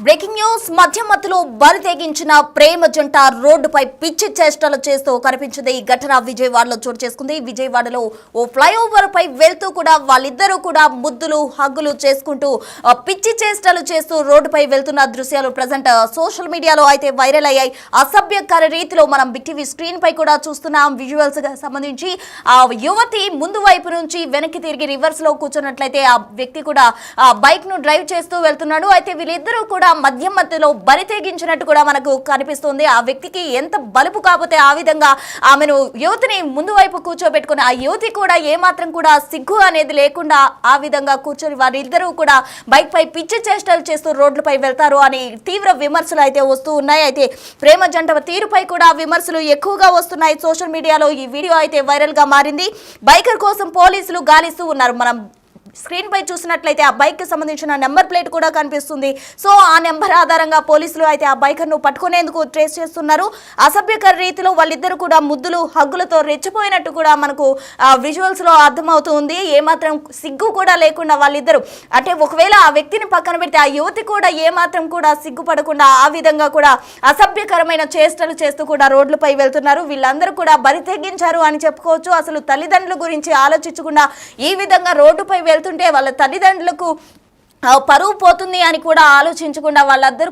Breaking news మధ్యమధ్యలో బరి తెగించిన ప్రేమ జంట రోడ్డుపై పిచ్చి చేష్టలు చేస్తూ కనిపించింది. ఈ ఘటన విజయవాడలో చోటు చేసుకుంది. విజయవాడలో ఓ ఫ్లైఓవర్ పై వెళ్తూ కూడా వాళ్ళిద్దరూ కూడా ముద్దులు హగ్గులు చేసుకుంటూ పిచ్చి చేష్టలు చేస్తూ రోడ్డుపై వెళ్తున్న దృశ్యాలు ప్రజెంట్ సోషల్ మీడియాలో అయితే వైరల్ అయ్యాయి. అసభ్యకర రీతిలో మనం బిగ్ టీవీ స్క్రీన్ పై కూడా చూస్తున్నాం. విజువల్స్ గా సంబంధించి ఆ యువతి ముందు వైపు నుంచి వెనక్కి తిరిగి రివర్స్ లో కూర్చున్నట్లయితే ఆ వ్యక్తి కూడా బైక్ ను డ్రైవ్ చేస్తూ వెళ్తున్నాడు. అయితే వీళ్ళిద్దరూ కూడా మధ్యలో బరి తెగించినట్టు కూడా మనకు కనిపిస్తుంది. ఆ వ్యక్తికి ఎంత బలుపు కాకపోతే ఆ విధంగా ఆమెను యువతిని ముందు వైపు కూర్చోబెట్టుకుని ఆ యువతి కూడా ఏమాత్రం కూడా సిగ్గు అనేది లేకుండా ఆ విధంగా కూర్చొని వారిద్దరూ కూడా బైక్ పై పిచ్చి చేష్టలు చేస్తూ రోడ్లపై వెళ్తారు అని తీవ్ర విమర్శలు అయితే వస్తూ ఉన్నాయి. అయితే ప్రేమ జంట తీరుపై కూడా విమర్శలు ఎక్కువగా వస్తున్నాయి. సోషల్ మీడియాలో ఈ వీడియో అయితే వైరల్ గా మారింది. బైకర్ కోసం పోలీసులు గాలిస్తూ ఉన్నారు. మనం స్క్రీన్ పై చూసినట్లయితే ఆ బైక్ కి సంబంధించిన నెంబర్ ప్లేట్ కూడా కనిపిస్తుంది. సో ఆ నెంబర్ ఆధారంగా పోలీసులు అయితే ఆ బైకర్ ను పట్టుకునేందుకు ట్రేస్ చేస్తున్నారు. అసభ్యకర రీతిలో వాళ్ళిద్దరు కూడా ముద్దులు హగ్గులతో రెచ్చిపోయినట్టు కూడా మనకు విజువల్స్ లో అర్థమవుతుంది. ఏమాత్రం సిగ్గు కూడా లేకుండా వాళ్ళిద్దరు అంటే ఒకవేళ ఆ వ్యక్తిని పక్కన పెడితే ఆ యువతి కూడా ఏమాత్రం కూడా సిగ్గుపడకుండా ఆ విధంగా కూడా అసభ్యకరమైన చేష్టలు చేస్తూ కూడా రోడ్లపై వెళ్తున్నారు. వీళ్ళందరూ కూడా బరి తెగించారు అని చెప్పుకోవచ్చు. అసలు తల్లిదండ్రుల గురించి ఆలోచించకుండా ఈ విధంగా రోడ్డుపై వెళ్తుంటే వాళ్ళ తల్లిదండ్రులకు పరువు పోతుంది అని కూడా ఆలోచించకుండా వాళ్ళిద్దరు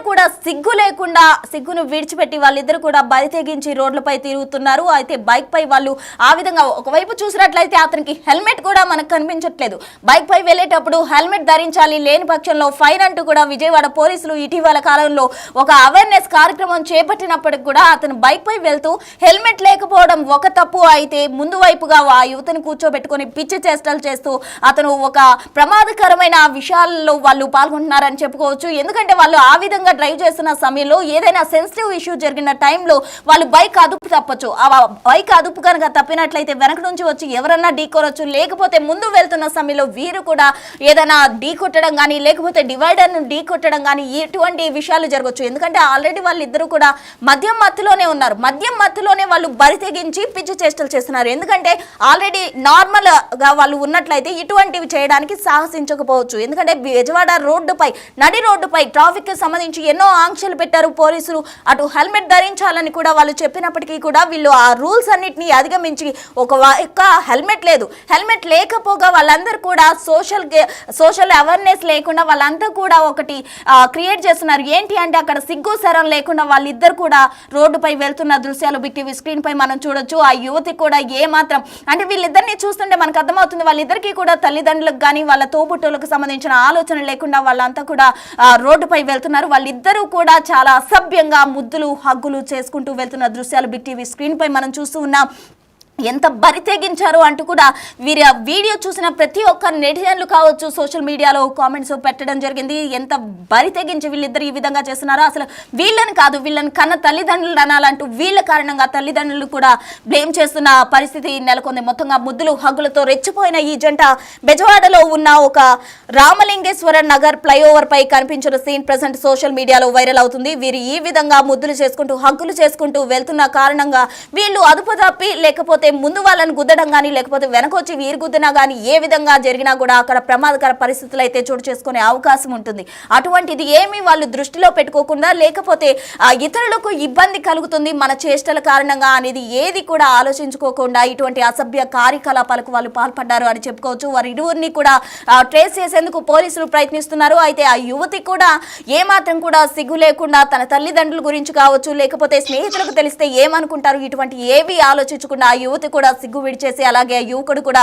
కూడా సిగ్గు లేకుండా సిగ్గును విడిచిపెట్టి వాళ్ళిద్దరు కూడా బరి తెగించి రోడ్లపై తిరుగుతున్నారు. అయితే బైక్ పై వాళ్ళు ఆ విధంగా ఒకవైపు చూసినట్లయితే అతనికి హెల్మెట్ కూడా మనకు కనిపించట్లేదు. బైక్ పై వెళ్ళేటప్పుడు హెల్మెట్ ధరించాలి, లేని పక్షంలో ఫైన్ అంటూ కూడా విజయవాడ పోలీసులు ఇటీవల కాలంలో ఒక అవేర్నెస్ కార్యక్రమం చేపట్టినప్పటికి కూడా అతను బైక్ పై వెళ్తూ హెల్మెట్ లేకపోవడం ఒక తప్పు. అయితే ముందు వైపుగా ఆ యువతను కూర్చోబెట్టుకుని పిచ్చి చేష్టలు చేస్తూ అతను ఒక ప్రమాదకరమైన విషయాల్లో వాళ్ళు పాల్గొంటున్నారని చెప్పుకోవచ్చు. ఎందుకంటే వాళ్ళు ఆ విధంగా డ్రైవ్ చేస్తున్న సమయంలో ఏదైనా సెన్సిటివ్ ఇష్యూ జరిగిన టైంలో వాళ్ళు బైక్ అదుపు తప్పచ్చు. ఆ బైక్ అదుపు కనుక తప్పినట్లయితే వెనక నుంచి వచ్చి ఎవరన్నా ఢీకొనొచ్చు. లేకపోతే ముందు వెళ్తున్న సమయంలో వీరు కూడా ఏదైనా ఢీ కొట్టడం కానీ లేకపోతే డివైడర్ను ఢీ కొట్టడం కానీ ఇటువంటి విషయాలు జరగవచ్చు. ఎందుకంటే ఆల్రెడీ వాళ్ళిద్దరూ కూడా మధ్యలోనే ఉన్నారు. మధ్యలోనే వాళ్ళు బరి తెగించి పిచ్చి చేష్టలు చేస్తున్నారు. ఎందుకంటే ఆల్రెడీ నార్మల్ గా వాళ్ళు ఉన్నట్లయితే ఇటువంటివి చేయడానికి సాహసించకపోవచ్చు. ఎందుకంటే విజయవాడ రోడ్డుపై నడి రోడ్డుపై ట్రాఫిక్ కి సంబంధించి ఎన్నో ఆంక్షలు పెట్టారు పోలీసులు. అటు హెల్మెట్ ధరించాలని కూడా వాళ్ళు చెప్పినప్పటికీ కూడా వీళ్ళు ఆ రూల్స్ అన్నిటినీ అధిగమించి ఒక హెల్మెట్ లేదు, హెల్మెట్ లేకపోగా వాళ్ళందరూ కూడా సోషల్ అవేర్నెస్ లేకుండా వాళ్ళంతా కూడా ఒకటి క్రియేట్ చేస్తున్నారు. ఏంటి అంటే అక్కడ సిగ్గు శరం లేకుండా వాళ్ళిద్దరు కూడా రోడ్డుపై వెళ్తున్న దృశ్యాలు బిగ్ టీవీ స్క్రీన్ పై మనం చూడొచ్చు. ఆ యువతి కూడా ఏమాత్రం అంటే వీళ్ళిద్దరిని చూస్తుంటే మనకు అర్థమవుతుంది వాళ్ళిద్దరికీ కూడా తల్లిదండ్రులకు కానీ వాళ్ళ తోబుట్టులకు సంబంధించిన ఆలోచన లేకుండా వాళ్ళంతా కూడా రోడ్డుపై వెళ్తున్నారు. వాళ్ళిద్దరూ కూడా చాలా అసభ్యంగా ముద్దులు హగ్గులు చేసుకుంటూ వెళ్తున్న దృశ్యాలు బిగ్ టీవీ స్క్రీన్ పై మనం చూస్తూ ఉన్నాం. ఎంత బరి తెగించారు అంటూ కూడా వీరి వీడియో చూసిన ప్రతి ఒక్క నెటిజన్లు కావచ్చు సోషల్ మీడియాలో కామెంట్స్ పెట్టడం జరిగింది. ఎంత బరి తెగించి వీళ్ళిద్దరు ఈ విధంగా చేస్తున్నారో అసలు వీళ్ళని కాదు వీళ్ళని కన్న తల్లిదండ్రులు అనాలంటూ వీళ్ళ కారణంగా తల్లిదండ్రులు కూడా బ్లేమ్ చేస్తున్న పరిస్థితి నెలకొంది. మొత్తంగా ముద్దులు హగ్గులతో రెచ్చిపోయిన ఈ జంట బెజవాడలో ఉన్న ఒక రామలింగేశ్వర నగర్ ఫ్లైఓవర్ పై కనిపించిన సీన్ ప్రజెంట్ సోషల్ మీడియాలో వైరల్ అవుతుంది. వీరు ఈ విధంగా ముద్దులు చేసుకుంటూ హగ్గులు చేసుకుంటూ వెళ్తున్న కారణంగా వీళ్ళు అదుపు తప్పి లేకపోతే ముందు వాళ్ళని గుద్దడం కానీ లేకపోతే వెనకొచ్చి వీరు గుద్దినా కానీ ఏ విధంగా జరిగినా కూడా అక్కడ ప్రమాదకర పరిస్థితులు అయితే చోటు చేసుకునే అవకాశం ఉంటుంది. అటువంటిది ఏమీ వాళ్ళు దృష్టిలో పెట్టుకోకుండా లేకపోతే ఇతరులకు ఇబ్బంది కలుగుతుంది మన చేష్టల కారణంగా అనేది ఏది కూడా ఆలోచించుకోకుండా ఇటువంటి అసభ్య కార్యకలాపాలకు వాళ్ళు పాల్పడ్డారు అని చెప్పుకోవచ్చు. వారి ఇరువురిని కూడా ట్రేస్ చేసేందుకు పోలీసులు ప్రయత్నిస్తున్నారు. అయితే ఆ యువతి కూడా ఏమాత్రం కూడా సిగ్గు లేకుండా తన తల్లిదండ్రుల గురించి కావచ్చు లేకపోతే స్నేహితులకు తెలిస్తే ఏమనుకుంటారు ఇటువంటి ఏవి ఆలోచించకుండా ఆ యువతి కూడా సిగ్గు విడిచేసి అలాగే ఆ యువకుడు కూడా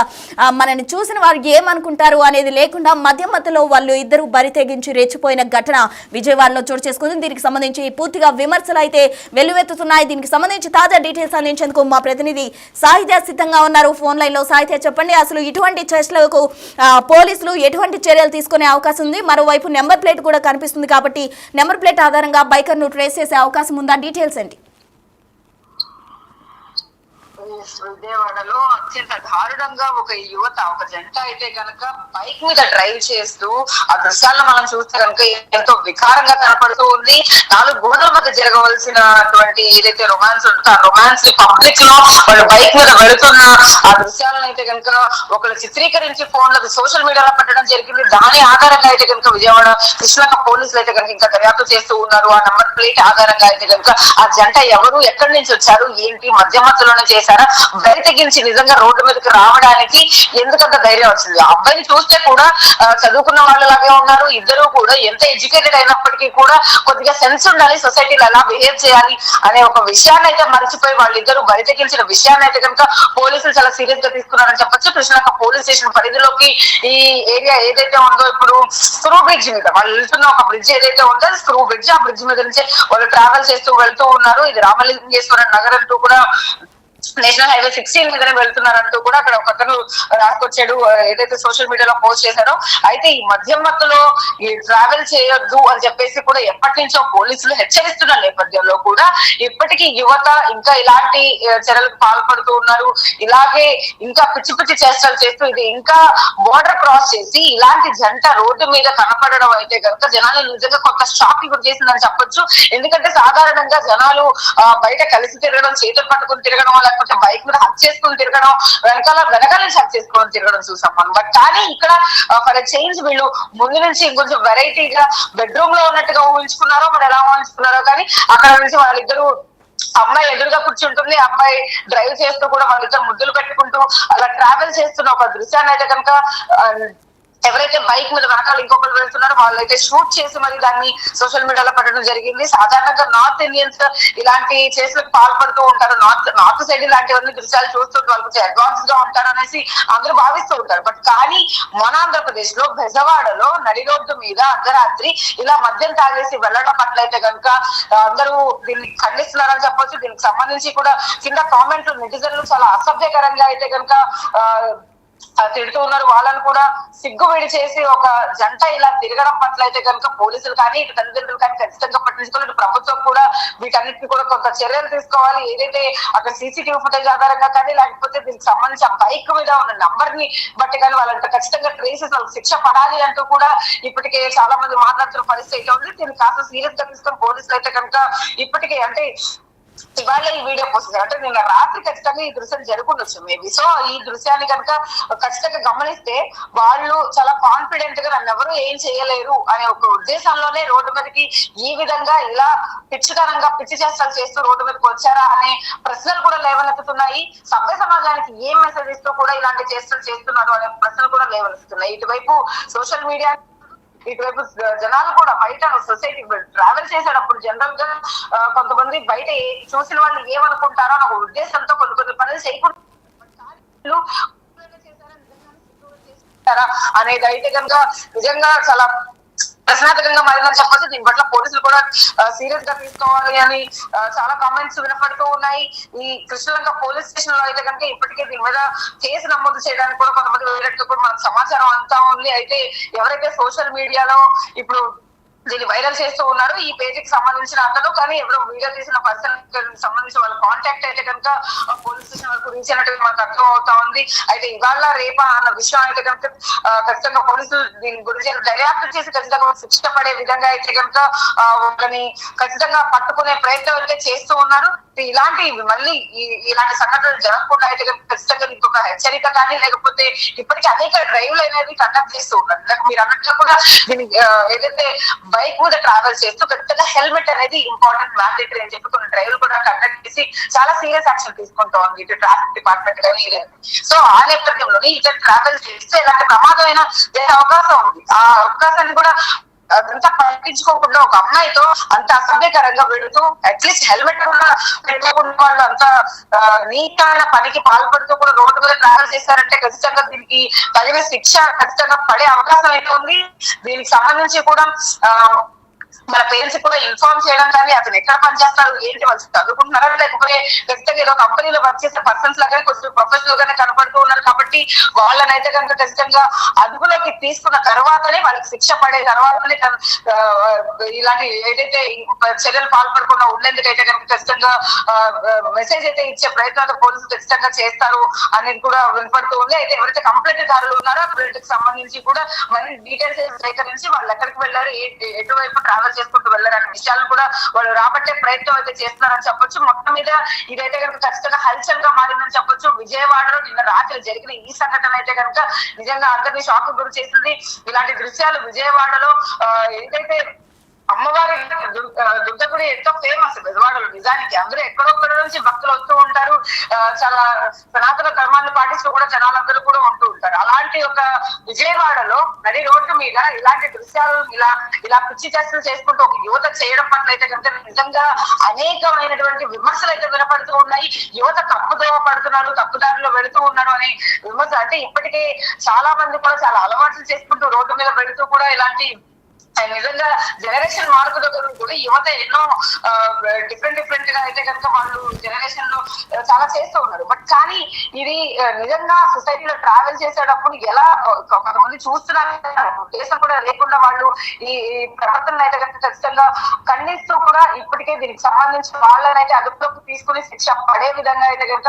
మనని చూసిన వారు ఏమనుకుంటారు అనేది లేకుండా మధ్యలో వాళ్ళు ఇద్దరు బరి తెగించి రెచ్చిపోయిన ఘటన విజయవాడలో చోటు చేసుకుంది. దీనికి సంబంధించి పూర్తిగా విమర్శలు అయితే వెల్లువెత్తుతున్నాయి. దీనికి సంబంధించి తాజా డీటెయిల్స్ అందించేందుకు మా ప్రతినిధి సాహిత్య సిద్ధంగా ఉన్నారు ఫోన్ లైన్ లో. సాహిత్య చెప్పండి, అసలు ఇటువంటి చర్చలకు పోలీసులు ఎటువంటి చర్యలు తీసుకునే అవకాశం ఉంది? మరోవైపు నెంబర్ ప్లేట్ కూడా కనిపిస్తుంది కాబట్టి నెంబర్ ప్లేట్ ఆధారంగా బైకర్ ను ట్రేస్ చేసే అవకాశం ఉందా? డీటెయిల్స్ ఏంటి? విజయవాడలో అత్యంత దారుణంగా ఒక యువత, ఒక జంట అయితే కనుక బైక్ మీద డ్రైవ్ చేస్తూ ఆ దృశ్యాలను మనం చూస్తే కనుక ఎంతో వికారంగా కనపడుతూ ఉంది. 4 గోడల మధ్య జరగవలసినటువంటి ఏదైతే రొమాన్స్ ఉంటుందో ఆ రొమాన్స్ పబ్లిక్ లో వాళ్ళు బైక్ మీద వెళుతున్న ఆ దృశ్యాలను అయితే కనుక ఒకళ్ళు చిత్రీకరించి ఫోన్లకు సోషల్ మీడియాలో పెట్టడం జరిగింది. దాని ఆధారంగా అయితే కనుక విజయవాడ కృష్ణక పోలీసులు అయితే కనుక ఇంకా దర్యాప్తు చేస్తూ ఉన్నారు. ఆ నంబర్ ప్లేట్ ఆధారంగా అయితే కనుక ఆ జంట ఎవరు, ఎక్కడి నుంచి వచ్చారు, ఏంటి, మధ్యమత్తులోనే చేశారా, బరి తెగించి నిజంగా రోడ్డు మీదకి రావడానికి ఎందుకంత ధైర్యం వచ్చింది? ఆ అబ్బాయిని చూస్తే కూడా చదువుకున్న వాళ్ళలాగే ఉన్నారు. ఇద్దరు కూడా ఎంత ఎడ్యుకేటెడ్ అయినప్పటికీ కూడా కొద్దిగా సెన్స్ ఉండాలి, సొసైటీలో ఎలా బిహేవ్ చేయాలి అనే ఒక విషయాన్ని అయితే మర్చిపోయి వాళ్ళిద్దరూ బరి తెగించిన విషయాన్ని అయితే కనుక పోలీసులు చాలా సీరియస్ గా తీసుకున్నారని చెప్పొచ్చు. కృష్ణక పోలీస్ స్టేషన్ పరిధిలోకి ఈ ఏరియా ఏదైతే ఉందో ఇప్పుడు స్క్రూ బ్రిడ్జ్ మీద వాళ్ళు వెళ్తున్న ఒక బ్రిడ్జ్ ఏదైతే ఉందో స్క్రూ బ్రిడ్జ్, ఆ బ్రిడ్జ్ మీద నుంచి వాళ్ళు ట్రావెల్ చేస్తూ వెళ్తూ ఉన్నారు. ఇది రామలింగేశ్వర నగర్ అంటూ కూడా నేషనల్ హైవే 16 మీదనే వెళ్తున్నారంటూ కూడా అక్కడ ఒకరు రాకొచ్చాడు, ఏదైతే సోషల్ మీడియాలో పోస్ట్ చేశారో. అయితే ఈ మద్యం మత్తులో ఈ ట్రావెల్ చేయొద్దు అని చెప్పేసి కూడా ఎప్పటి నుంచో పోలీసులు హెచ్చరిస్తున్న నేపథ్యంలో కూడా ఇప్పటికీ యువత ఇంకా ఇలాంటి చర్యలకు పాల్పడుతూ ఉన్నారు. ఇలాగే ఇంకా పిచ్చి పిచ్చి చేష్టలు చేస్తూ ఇది ఇంకా బోర్డర్ క్రాస్ చేసి ఇలాంటి జంట రోడ్డు మీద కనపడడం అయితే కనుక జనాలు నిజంగా కొంత షాక్ కి గురి చేసిందని చెప్పొచ్చు. ఎందుకంటే సాధారణంగా జనాలు బయట కలిసి తిరగడం, చేతులు పట్టుకుని తిరగడం, లేకపోతే బైక్ మీద హక్ చేసుకుని తిరగడం, వెనకాల నుంచి హక్ చేసుకొని తిరగడం చూసాం మనం. బట్ కానీ ఇక్కడ ఫర్ చేంజ్ వీళ్ళు ముందు నుంచి ఇంకొంచెం వెరైటీగా బెడ్రూమ్ లో ఉన్నట్టుగా ఊహించుకున్నారో మరి ఎలా ఊహించుకున్నారో కానీ అక్కడ నుంచి వాళ్ళిద్దరూ అమ్మాయి ఎదురుగా కూర్చుంటుంది, అబ్బాయి డ్రైవ్ చేస్తూ కూడా వాళ్ళిద్దరు ముద్దులు పెట్టుకుంటూ అలా ట్రావెల్ చేస్తున్న ఒక దృశ్యాన్ని అయితే కనుక ఎవరైతే బైక్ మీద వెనకాల ఇంకొకరు వెళ్తున్నారో వాళ్ళైతే షూట్ చేసి మరి దాన్ని సోషల్ మీడియాలో పెట్టడం జరిగింది. సాధారణంగా నార్త్ ఇండియన్స్ ఇలాంటి చేతులకు పాల్పడుతూ ఉంటారు, నార్త్ సైడ్ ఇలాంటివన్నీ దృశ్యాలు చూస్తుంటే వాళ్ళు కొంచెం అడ్వాన్స్ గా ఉంటారు అనేసి అందరూ భావిస్తూ ఉంటారు. బట్ కానీ మన ఆంధ్రప్రదేశ్ లో బెజవాడలో నడి రోడ్డు మీద అర్ధరాత్రి ఇలా మద్యం తాగేసి వెళ్ళడం పట్ల అయితే కనుక అందరూ దీన్ని ఖండిస్తున్నారని చెప్పొచ్చు. దీనికి సంబంధించి కూడా కింద కామెంట్లు నెటిజన్లు చాలా అసభ్యకరంగా అయితే కనుక తిడుతూ ఉన్నారు. వాళ్ళని కూడా సిగ్గు విడి చేసి ఒక జంట ఇలా తిరగడం పట్ల అయితే కనుక పోలీసులు కానీ ఇటు తల్లిదండ్రులు కానీ ఖచ్చితంగా పట్టించుకోవాలి. ఇటు ప్రభుత్వం కూడా వీటన్నిటిని కూడా కొంత చర్యలు తీసుకోవాలి. ఏదైతే అక్కడ సీసీటీవీ ఫుటేజ్ ఆధారంగా కానీ లేకపోతే దీనికి సంబంధించి ఆ బైక్ మీద ఉన్న నంబర్ ని బట్టి కానీ వాళ్ళంటే ఖచ్చితంగా ట్రేసెస్ వాళ్ళకి శిక్ష పడాలి అంటూ కూడా ఇప్పటికే చాలా మంది మాట్లాడుతున్న పరిస్థితి ఉంది. దీన్ని కాస్త సీరియస్ గా తీసుకొని పోలీసులు అయితే కనుక ఇప్పటికే అంటే ఇవాళ ఈ వీడియో పోస్ట్ అంటే నిన్న రాత్రి ఖచ్చితంగా ఈ దృశ్యం జరుగుండొచ్చు మేబీ. సో ఈ దృశ్యాన్ని కనుక ఖచ్చితంగా గమనిస్తే వాళ్ళు చాలా కాన్ఫిడెంట్ గా నన్ను ఎవరు ఏం చేయలేరు అనే ఒక ఉద్దేశంలోనే రోడ్డు మీదకి ఈ విధంగా ఇలా పిచ్చితనంగా పిచ్చి చేష్టలు చేస్తూ రోడ్డు మీదకి వచ్చారా అనే ప్రశ్నలు కూడా లేవనెత్తుతున్నాయి. సభ్య సమాజానికి ఏం మెసేజ్ ఇస్తూ కూడా ఇలాంటి చేష్టలు చేస్తున్నారు అనే ప్రశ్నలు కూడా లేవనెత్తుతున్నాయి. ఇటువైపు సోషల్ మీడియా, ఇటువైపు జనాలు కూడా బయట సొసైటీ ట్రావెల్ చేసేటప్పుడు జనరల్ గా కొంతమంది బయట చూసిన వాళ్ళు ఏమనుకుంటారో అనే ఒక ఉద్దేశంతో కొన్ని పనులు చేయకుండా అనేది అయితే కనుక నిజంగా చాలా ప్రశ్నార్థకంగా మారిందని చెప్పొచ్చు. దీని పట్ల పోలీసులు కూడా సీరియస్ గా తీసుకోవాలి అని చాలా కామెంట్స్ వినపడుతూ ఉన్నాయి. ఈ కృష్ణలంక పోలీస్ స్టేషన్ లో అయితే కనుక ఇప్పటికే దీని మీద కేసు నమోదు చేయడానికి కూడా కొంతమంది వేరేట్టుగా కూడా మనకు సమాచారం అంతా ఉంది. అయితే ఎవరైతే సోషల్ మీడియాలో ఇప్పుడు దీన్ని వైరల్ చేస్తూ ఉన్నారు ఈ పేజీకి సంబంధించిన అతను, కానీ ఎవరో వీడియో తీసిన పర్సన్ సంబంధించి వాళ్ళ కాంటాక్ట్ అయితే కనుక పోలీస్ స్టేషన్ వరకు రీచ్ అయినట్టుగా మనకు అర్థం అవుతా ఉంది. అయితే ఇవాళ రేపా అన్న విషయం అయితే కనుక ఖచ్చితంగా పోలీసులు దీని గురించి దర్యాప్తు చేసి ఖచ్చితంగా శిక్ష పడే విధంగా అయితే కనుక వాళ్ళని ఖచ్చితంగా పట్టుకునే ప్రయత్నం అయితే చేస్తూ ఉన్నారు. ఇలాంటి మళ్ళీ ఇలాంటి సంఘటనలు జరగకుండా అయితే ఖచ్చితంగా ఇంకొక హెచ్చరిక కానీ లేకపోతే ఇప్పటికీ అనేక డ్రైవ్లు అనేది కండక్ట్ చేస్తూ ఉన్నారు. మీరు అన్నట్లు కూడా దీన్ని ఏదైతే బైక్ మీద ట్రావెల్ చేస్తూ ఖచ్చితంగా హెల్మెట్ అనేది ఇంపార్టెంట్ మ్యాండేటరీ అని చెప్పి కొన్ని డ్రైవ్లు కూడా కండక్ట్ చేసి చాలా సీరియస్ యాక్షన్ తీసుకుంటా ఉంది ఇటు ట్రాఫిక్ డిపార్ట్మెంట్ కానీ. సో ఆ నేపథ్యంలోనే ఇటు ట్రావెల్ చేస్తే ఇలాంటి ప్రమాదమైన అవకాశం ఉంది. ఆ అవకాశాన్ని కూడా అదంతా పట్టించుకోకుండా ఒక అమ్మాయితో అంత అసభ్యకరంగా పెడుతూ అట్లీస్ట్ హెల్మెట్ కూడా పెట్టుకున్న వాళ్ళు అంత నీచమైన పనికి పాల్పడుతూ కూడా రోడ్డు మీద ట్రావెల్ చేశారంటే ఖచ్చితంగా దీనికి తగిన శిక్ష ఖచ్చితంగా పడే అవకాశం అయితే ఉంది. దీనికి సంబంధించి కూడా మన పేరెంట్స్ కూడా ఇన్ఫార్మ్ చేయడం కానీ అతను ఎక్కడ పనిచేస్తారు ఏంటి వాళ్ళు చదువుకుంటున్నారా లేకపోతే ఖచ్చితంగా ఏదో కంపెనీలో వర్క్ చేసే పర్సన్స్ లాగానే కొంచెం ప్రొఫెషనల్ గానే కనపడుతూ ఉన్నారు కాబట్టి వాళ్ళనైతే కనుక ఖచ్చితంగా అదుపులోకి తీసుకున్న తర్వాతనే వాళ్ళకి శిక్ష పడే తర్వాతనే ఇలాంటి ఏదైతే చర్యలు పాల్పడకుండా ఉండేందుకైతే కనుక ఖచ్చితంగా మెసేజ్ అయితే ఇచ్చే ప్రయత్నాలు పోలీసులు ఖచ్చితంగా చేస్తారు అనేది కూడా వినపడుతూ ఉంది. అయితే ఎవరైతే కంప్లైంట్ దారులు ఉన్నారో వీటికి సంబంధించి కూడా మరి డీటెయిల్స్ సేకరించి వాళ్ళు ఎక్కడికి వెళ్ళారు ఎటువైపు ట్రావెల్ చేసుకుంటూ వెళ్ళారనే విషయాలను కూడా వాళ్ళు రాబట్టే ప్రయత్నం అయితే చేస్తున్నారని చెప్పొచ్చు. మొత్తం మీద ఇదైతే కనుక ఖచ్చితంగా హల్చల్ గా మారిందని చెప్పొచ్చు. విజయవాడలో నిన్న రాత్రి జరిగిన ఈ సంఘటన అయితే కనుక నిజంగా అందరినీ షాక్ గురి చేసింది. ఇలాంటి దృశ్యాలు విజయవాడలో ఏదైతే అమ్మవారి దుర్గగుడి ఎంతో ఫేమస్ బెజవాడలో. నిజానికి అందరూ ఎక్కడొక్కడ నుంచి భక్తులు వస్తూ ఉంటారు. చాలా సనాతన ధర్మాన్ని పాటిస్తూ కూడా జనాలందరూ కూడా ఉంటూ ఉంటారు. అలాంటి ఒక విజయవాడలో నడి రోడ్డు మీద ఇలాంటి దృశ్యాలు ఇలా పిచ్చి చేష్టలు చేసుకుంటూ ఒక యువత చేయడం పట్ల అయితే కనుక నిజంగా అనేకమైనటువంటి విమర్శలు అయితే వినపడుతూ ఉన్నాయి. యువత తప్పుదోవ పడుతున్నారు, తప్పుదారిలో వెళుతూ ఉన్నారు అనే విమర్శ. అంటే ఇప్పటికే చాలా మంది కూడా చాలా అలవాట్లు చేసుకుంటూ రోడ్డు మీద వెళుతూ కూడా ఇలాంటి నిజంగా జనరేషన్ మార్పుతో కూడా యువత ఎన్నో డిఫరెంట్ గా అయితే కనుక వాళ్ళు జనరేషన్ లో చాలా చేస్తూ ఉన్నారు. బట్ కానీ ఇది నిజంగా సొసైటీలో ట్రావెల్ చేసేటప్పుడు ఎలా కొంతమంది చూస్తున్నారు ఉద్దేశం కూడా లేకుండా వాళ్ళు ఈ ప్రవర్తన అయితే కనుక ఖచ్చితంగా ఖండిస్తూ కూడా ఇప్పటికే దీనికి సంబంధించి వాళ్ళనైతే అదుపులోకి తీసుకుని శిక్ష పడే విధంగా అయితే కనుక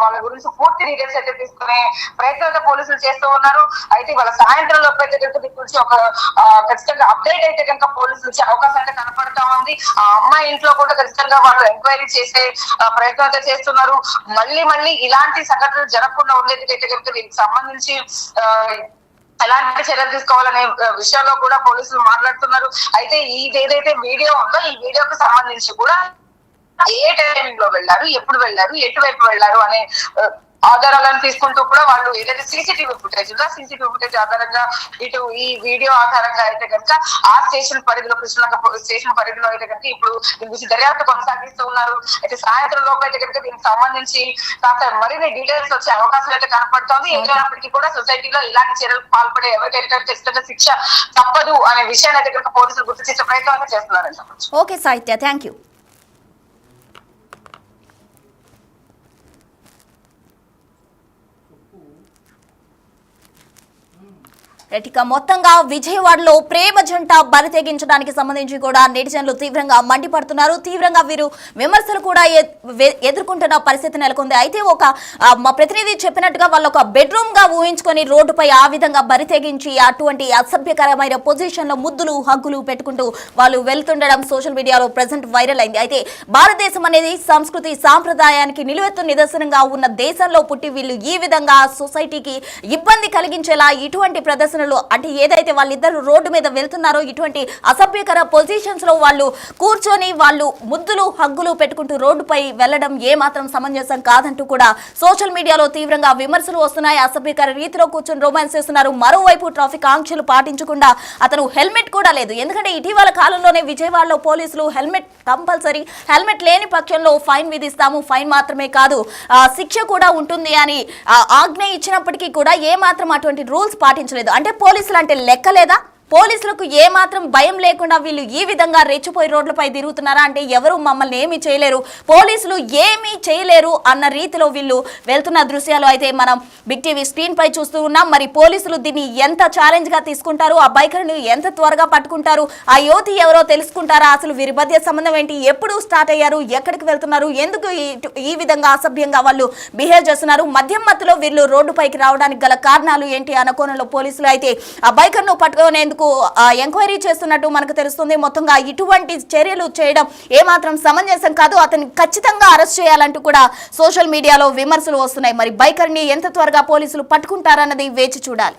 వాళ్ళ గురించి పూర్తి డీటెయిల్స్ అయితే తీసుకునే ప్రయత్నం పోలీసులు చేస్తూ ఉన్నారు. అయితే వాళ్ళ సాయంత్రం లోపు అయితే కనుక దీని గురించి ఒక ఖచ్చితంగా అప్డేట్ అయితే కనుక పోలీసులు ఇచ్చే అవకాశం అయితే కనపడతా ఉంది. ఆ అమ్మాయి ఇంట్లో కూడా ఖచ్చితంగా వాళ్ళు ఎంక్వైరీ చేసే ప్రయత్నం అయితే చేస్తున్నారు. మళ్ళీ ఇలాంటి సంఘటనలు జరగకుండా ఉండేది కనుక దీనికి సంబంధించి ఎలాంటి చర్యలు తీసుకోవాలనే విషయంలో కూడా పోలీసులు మాట్లాడుతున్నారు. అయితే ఏదైతే వీడియో ఉందో ఈ వీడియోకి సంబంధించి కూడా ఏ టైమింగ్ లో వెళ్ళారు, ఎప్పుడు వెళ్ళారు, ఎటువైపు వెళ్ళారు అనే ఆధారాలను తీసుకుంటూ కూడా వాళ్ళు ఏదైతే సీసీటీవీ ఫుటేజ్ ఉందో సీసీటీవీ ఫుటేజ్ ఆధారంగా ఇటు ఈ వీడియో ఆధారంగా అయితే కనుక ఆ స్టేషన్ పరిధిలో కృష్ణలంక స్టేషన్ పరిధిలో అయితే కనుక ఇప్పుడు దీని గురించి దర్యాప్తు కొనసాగిస్తూ ఉన్నారు. అయితే సాయంత్రం లోపు అయితే కనుక దీనికి సంబంధించి కాస్త మరిన్ని డీటెయిల్స్ వచ్చే అవకాశం అయితే కనపడుతోంది. ఏమైనప్పటికీ కూడా సొసైటీలో ఇలాంటి చర్యలకు పాల్పడే ఎవరికైతే ఖచ్చితంగా శిక్ష తప్పదు అనే విషయాన్ని అయితే కనుక పోలీసులు గుర్తు చేసే ప్రయత్నం అయితే చేస్తున్నారని చెప్పచ్చు. ఓకే సాహిత్య, థ్యాంక్ యూ. ఇక మొత్తంగా విజయవాడలో ప్రేమ జంట బరి తెగించడానికి సంబంధించి కూడా నెటిజన్లు తీవ్రంగా మండిపడుతున్నారు. తీవ్రంగా వీరు విమర్శలు కూడా ఎదుర్కొంటున్న పరిస్థితి నెలకొంది. అయితే మా ప్రతినిధి చెప్పినట్టుగా వాళ్ళు ఒక బెడ్రూమ్ గా ఊహించుకొని రోడ్డుపై ఆ విధంగా బరి తెగించి అటువంటి అసభ్యకరమైన పొజిషన్ లో ముద్దులు హగ్గులు పెట్టుకుంటూ వాళ్ళు వెళ్తుండడం సోషల్ మీడియాలో ప్రెసెంట్ వైరల్ అయింది. అయితే భారతదేశం అనేది సంస్కృతి సాంప్రదాయానికి నిలువెత్తు నిదర్శనంగా ఉన్న దేశంలో పుట్టి వీళ్ళు ఈ విధంగా సొసైటీకి ఇబ్బంది కలిగించేలా ఇటువంటి ప్రదర్శన అంటే ఏదైతే వాళ్ళిద్దరు రోడ్డు మీద వెళ్తున్నారో ఇటువంటి అసభ్యకర పొజిషన్స్ లో వాళ్ళు కూర్చొని వాళ్ళు ముద్దులు హగ్గులు పెట్టుకుంటూ రోడ్డుపై వెళ్లడం ఏమాత్రం సమంజసం కాదంటూ కూడా సోషల్ మీడియాలో తీవ్రంగా విమర్శలు వస్తున్నాయి. అసభ్యకర రీతిలో కూర్చొని రొమాన్స్ చేస్తున్నారు. మరోవైపు ట్రాఫిక్ ఆంక్షలు పాటించకుండా అతను హెల్మెట్ కూడా లేదు. ఎందుకంటే ఇటీవల కాలంలోనే విజయవాడలో పోలీసులు హెల్మెట్ కంపల్సరీ, హెల్మెట్ లేని పక్షంలో ఫైన్ విధిస్తాము, ఫైన్ మాత్రమే కాదు శిక్ష కూడా ఉంటుంది అని ఆజ్ఞ ఇచ్చినప్పటికీ కూడా ఏమాత్రం అటువంటి రూల్స్ పాటించలేదు. అంటే పోలీసులు అంటే లెక్కలేదా? పోలీసులకు ఏమాత్రం భయం లేకుండా వీళ్ళు ఈ విధంగా రెచ్చిపోయి రోడ్లపై తిరుగుతున్నారా? అంటే ఎవరు మమ్మల్ని ఏమీ చేయలేరు, పోలీసులు ఏమీ చేయలేరు అన్న రీతిలో వీళ్ళు వెళ్తున్న దృశ్యాలు అయితే మనం బిగ్ టీవీ స్క్రీన్ పై చూస్తూ ఉన్నాం. మరి పోలీసులు దీన్ని ఎంత ఛాలెంజ్ గా తీసుకుంటారు, ఆ బైకర్ని ఎంత త్వరగా పట్టుకుంటారు, ఆ యువతి ఎవరో తెలుసుకుంటారా, అసలు వీరి మధ్య సంబంధం ఏంటి, ఎప్పుడు స్టార్ట్ అయ్యారు, ఎక్కడికి వెళ్తున్నారు, ఎందుకు ఈ విధంగా అసభ్యంగా వాళ్ళు బిహేవ్ చేస్తున్నారు, మద్యం మత్తులో వీళ్ళు రోడ్డుపైకి రావడానికి గల కారణాలు ఏంటి అన్న కోణంలో పోలీసులు అయితే ఆ బైకర్ను పట్టుకునేందుకు ఎంక్వైరీ చేస్తున్నట్టు మనకు తెలుస్తుంది. మొత్తంగా ఇటువంటి చర్యలు చేయడం ఏమాత్రం సమంజసం కాదు, అతన్ని ఖచ్చితంగా అరెస్ట్ చేయాలంటూ కూడా సోషల్ మీడియాలో విమర్శలు వస్తున్నాయి. మరి బైకర్ని ఎంత త్వరగా పోలీసులు పట్టుకుంటారన్నది వేచి చూడాలి.